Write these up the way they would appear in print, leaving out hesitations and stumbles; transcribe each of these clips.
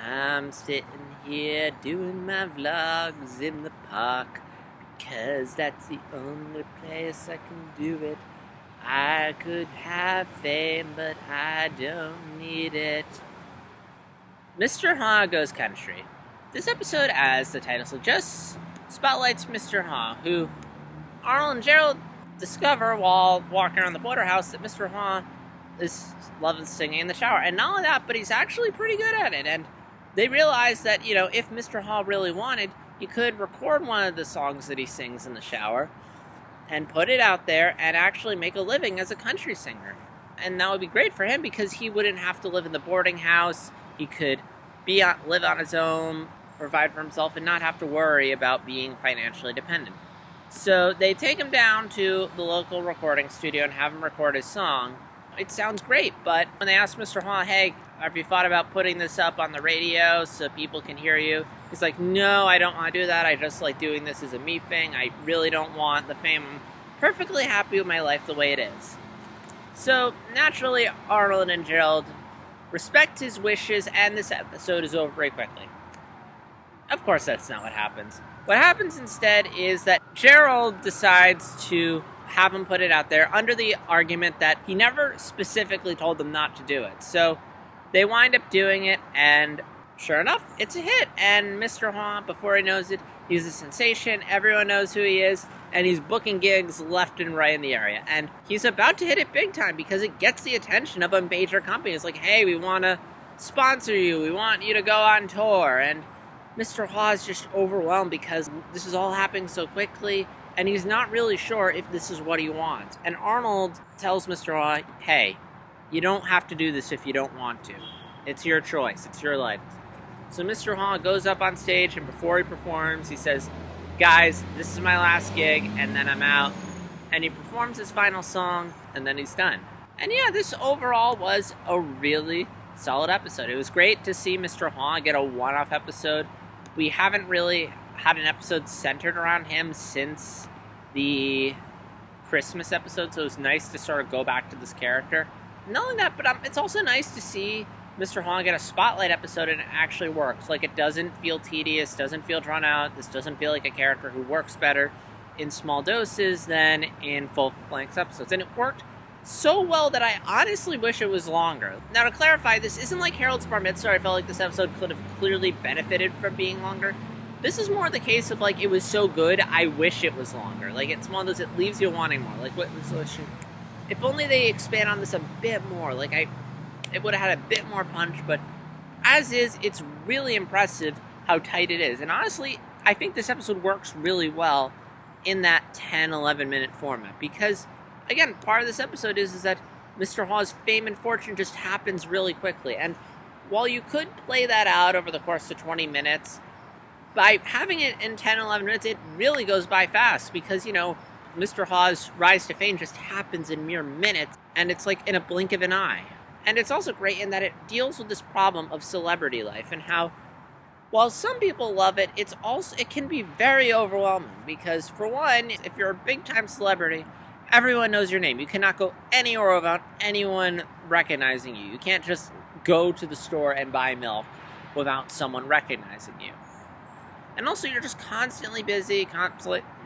I'm sitting here doing my vlogs in the park because that's the only place I can do it. I could have fame, but I don't need it. Mr. Ha Goes Country. This episode, as the title suggests, spotlights Mr. Ha, who Arnold and Gerald discover while walking around the border house that Mr. Ha is loving singing in the shower. And not only that, but he's actually pretty good at it. And they realize that, if Mr. Ha really wanted, he could record one of the songs that he sings in the shower and put it out there and actually make a living as a country singer. And that would be great for him because he wouldn't have to live in the boarding house. He could live on his own, provide for himself, and not have to worry about being financially dependent. So they take him down to the local recording studio and have him record his song. It sounds great, but when they ask Mr. Ha, hey, have you thought about putting this up on the radio so people can hear you? He's like, no, I don't want to do that. I just like doing this as a me thing. I really don't want the fame. I'm perfectly happy with my life the way it is. So naturally, Arnold and Gerald respect his wishes, and this episode is over very quickly. Of course, that's not what happens. What happens instead is that Gerald decides to have him put it out there under the argument that he never specifically told them not to do it. So they wind up doing it, and sure enough, it's a hit. And Mr. Ha, before he knows it, he's a sensation. Everyone knows who he is, and he's booking gigs left and right in the area. And he's about to hit it big time because it gets the attention of a major company. It's like, hey, we want to sponsor you. We want you to go on tour. And Mr. Ha is just overwhelmed because this is all happening so quickly, and he's not really sure if this is what he wants. And Arnold tells Mr. Ha, hey, you don't have to do this if you don't want to. It's your choice. It's your life. So Mr. Ha goes up on stage, and before he performs, he says, guys, this is my last gig, and then I'm out. And he performs his final song, and then he's done. And yeah, this overall was a really solid episode. It was great to see Mr. Ha get a one-off episode. We haven't really had an episode centered around him since the Christmas episode, so it was nice to sort of go back to this character. Not only that, but it's also nice to see Mr. Ha get a spotlight episode and it actually works. Like, it doesn't feel tedious, doesn't feel drawn out. This doesn't feel like a character who works better in small doses than in full-length episodes. And it worked so well that I honestly wish it was longer. Now, to clarify, this isn't like Harold's Bar Mitzvah. I felt like this episode could have clearly benefited from being longer. This is more the case of, like, it was so good, I wish it was longer. Like, it's one of those, it leaves you wanting more. Like, if only they expand on this a bit more. Like, it would have had a bit more punch, but as is, it's really impressive how tight it is. And honestly, I think this episode works really well in that 10, 11-minute format. Because, again, part of this episode is that Mr. Ha's fame and fortune just happens really quickly. And while you could play that out over the course of 20 minutes, by having it in 10, 11 minutes, it really goes by fast because, Mr. Ha's rise to fame just happens in mere minutes, and it's like in a blink of an eye. And it's also great in that it deals with this problem of celebrity life and how, while some people love it, it can be very overwhelming because, for one, if you're a big-time celebrity, everyone knows your name. You cannot go anywhere without anyone recognizing you. You can't just go to the store and buy milk without someone recognizing you. And also, you're just constantly busy,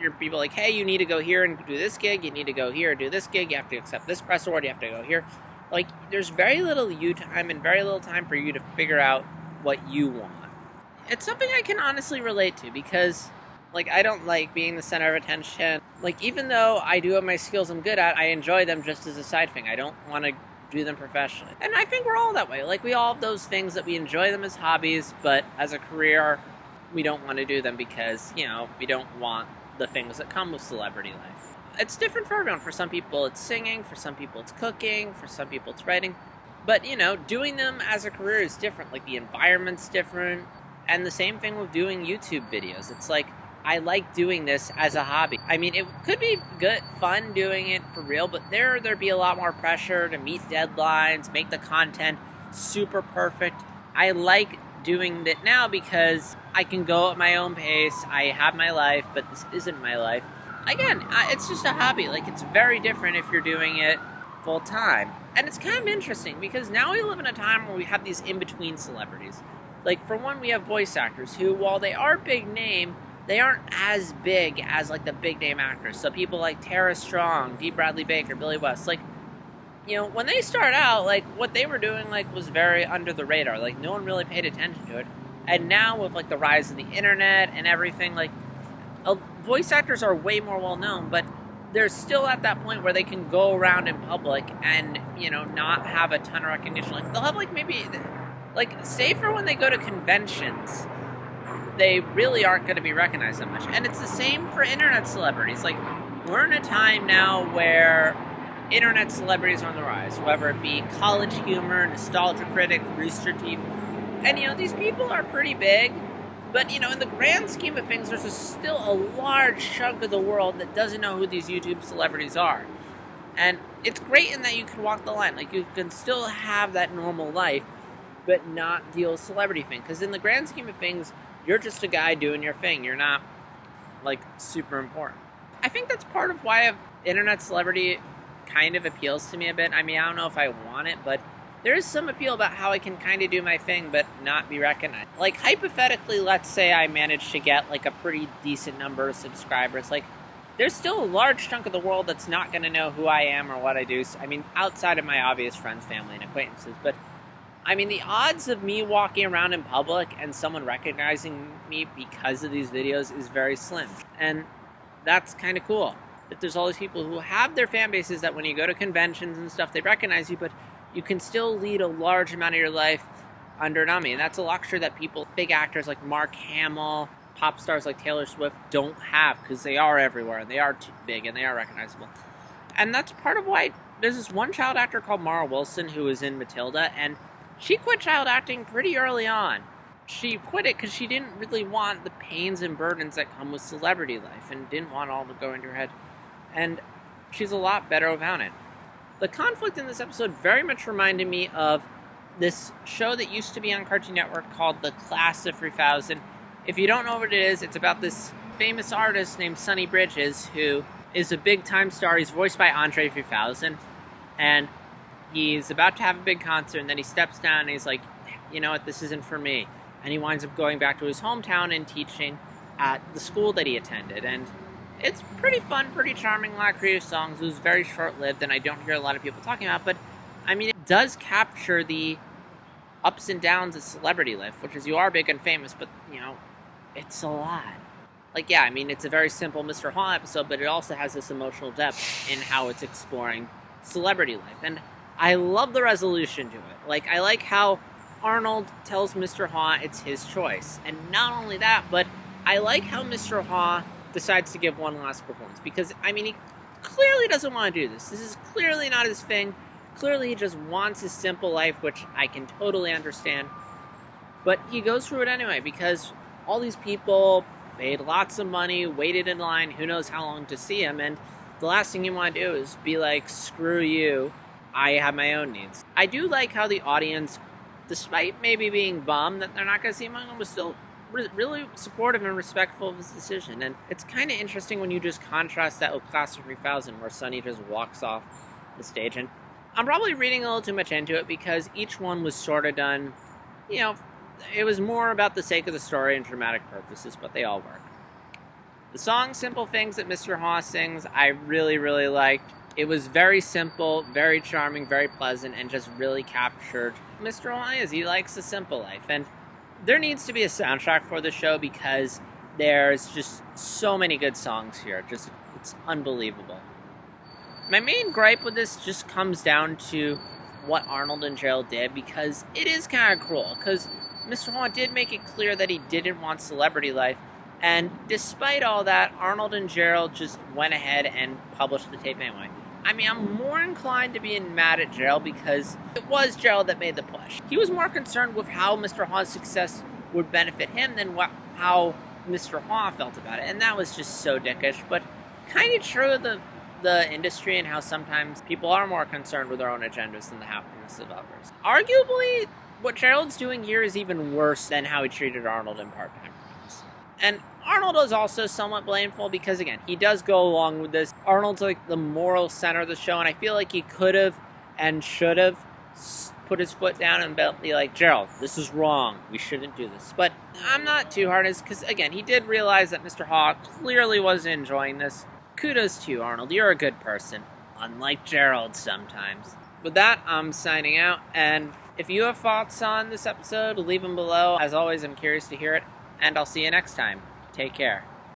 you're people like, hey, you need to go here and do this gig, you need to go here and do this gig, you have to accept this press award, you have to go here. Like, there's very little you time and very little time for you to figure out what you want. It's something I can honestly relate to because, like, I don't like being the center of attention. Like, even though I do have my skills I'm good at, I enjoy them just as a side thing. I don't want to do them professionally. And I think we're all that way. Like, we all have those things that we enjoy them as hobbies, but as a career, we don't want to do them because, we don't want the things that come with celebrity life. It's different for everyone. For some people, it's singing. For some people, it's cooking. For some people, it's writing. But, doing them as a career is different. Like, the environment's different. And the same thing with doing YouTube videos. It's like, I like doing this as a hobby. I mean, it could be good, fun doing it for real, but there'd be a lot more pressure to meet deadlines, make the content super perfect. I like doing it now because I can go at my own pace. I have my life, but this isn't my life. Again, it's just a hobby. Like, it's very different if you're doing it full time. And it's kind of interesting because now we live in a time where we have these in-between celebrities. Like, for one, we have voice actors who, while they are big name, they aren't as big as, like, the big name actors. So people like Tara Strong, D. Bradley Baker, Billy West, like, you know, when they start out, like, what they were doing, like, was very under the radar. Like, no one really paid attention to it. And now, with, like, the rise of the internet and everything, like, voice actors are way more well-known, but they're still at that point where they can go around in public and, you know, not have a ton of recognition. Like, they'll have, like, maybe, like, say for when they go to conventions, they really aren't going to be recognized that much. And it's the same for internet celebrities. Like, we're in a time now where internet celebrities are on the rise, whether it be College Humor, Nostalgia Critic, Rooster Teeth. And, you know, these people are pretty big, but, you know, in the grand scheme of things, there's still a large chunk of the world that doesn't know who these YouTube celebrities are. And it's great in that you can walk the line. Like, you can still have that normal life, but not deal with celebrity thing. Because in the grand scheme of things, you're just a guy doing your thing. You're not, like, super important. I think that's part of why internet celebrity kind of appeals to me a bit. I mean, I don't know if I want it, but there is some appeal about how I can kind of do my thing but not be recognized. Like, hypothetically, let's say I managed to get, like, a pretty decent number of subscribers. Like, there's still a large chunk of the world that's not going to know who I am or what I do. I mean, outside of my obvious friends, family, and acquaintances. But, I mean, the odds of me walking around in public and someone recognizing me because of these videos is very slim. And that's kind of cool. That there's all these people who have their fan bases that when you go to conventions and stuff, they recognize you, but you can still lead a large amount of your life under an dummy. And that's a luxury that people, big actors like Mark Hamill, pop stars like Taylor Swift don't have, because they are everywhere and they are too big and they are recognizable. And that's part of why there's this one child actor called Mara Wilson who was in Matilda, and she quit child acting pretty early on. She quit it because she didn't really want the pains and burdens that come with celebrity life and didn't want all to go into her head. And she's a lot better without it. The conflict in this episode very much reminded me of this show that used to be on Cartoon Network called The Class of 3000. If you don't know what it is, it's about this famous artist named Sonny Bridges, who is a big-time star. He's voiced by Andre 3000, and he's about to have a big concert, and then he steps down and he's like, you know what, this isn't for me. And he winds up going back to his hometown and teaching at the school that he attended. And it's pretty fun, pretty charming, a lot of creative songs. It was very short-lived, and I don't hear a lot of people talking about it, but, I mean, it does capture the ups and downs of celebrity life, which is you are big and famous, but, you know, it's a lot. Like, yeah, I mean, it's a very simple Mr. Hyunh episode, but it also has this emotional depth in how it's exploring celebrity life, and I love the resolution to it. Like, I like how Arnold tells Mr. Hyunh it's his choice, and not only that, but I like how Mr. Hyunh decides to give one last performance, because, I mean, he clearly doesn't want to do this. This is clearly not his thing. Clearly he just wants his simple life, which I can totally understand. But he goes through it anyway, because all these people paid lots of money, waited in line, who knows how long to see him, and the last thing you want to do is be like, screw you, I have my own needs. I do like how the audience, despite maybe being bummed that they're not going to see him, was still really supportive and respectful of his decision. And it's kind of interesting when you just contrast that with Class of 3000, where Sonny just walks off the stage. And I'm probably reading a little too much into it, because each one was sort of done, you know, it was more about the sake of the story and dramatic purposes, but they all work. The song Simple Things that Mr. Hyunh sings, I really, really liked. It was very simple, very charming, very pleasant, and just really captured Mr. Hyunh is. He likes the simple life. And there needs to be a soundtrack for the show, because there's just so many good songs here. Just, it's unbelievable. My main gripe with this just comes down to what Arnold and Gerald did, because it is kind of cruel. Because Mr. Hyunh did make it clear that he didn't want celebrity life, and despite all that, Arnold and Gerald just went ahead and published the tape anyway. I mean, I'm more inclined to be mad at Gerald, because it was Gerald that made the push. He was more concerned with how Mr. Hyugh's success would benefit him than how Mr. Hyunh felt about it, and that was just so dickish, but kind of true of the industry and how sometimes people are more concerned with their own agendas than the happiness of others. Arguably, what Gerald's doing here is even worse than how he treated Arnold in Part-Time Friends. And Arnold is also somewhat blameful, because, again, he does go along with this. Arnold's like the moral center of the show, and I feel like he could have and should have put his foot down and be like, Gerald, this is wrong. We shouldn't do this. But I'm not too hard, because, again, he did realize that Mr. Hawk clearly wasn't enjoying this. Kudos to you, Arnold. You're a good person. Unlike Gerald sometimes. With that, I'm signing out, and if you have thoughts on this episode, leave them below. As always, I'm curious to hear it, and I'll see you next time. Take care.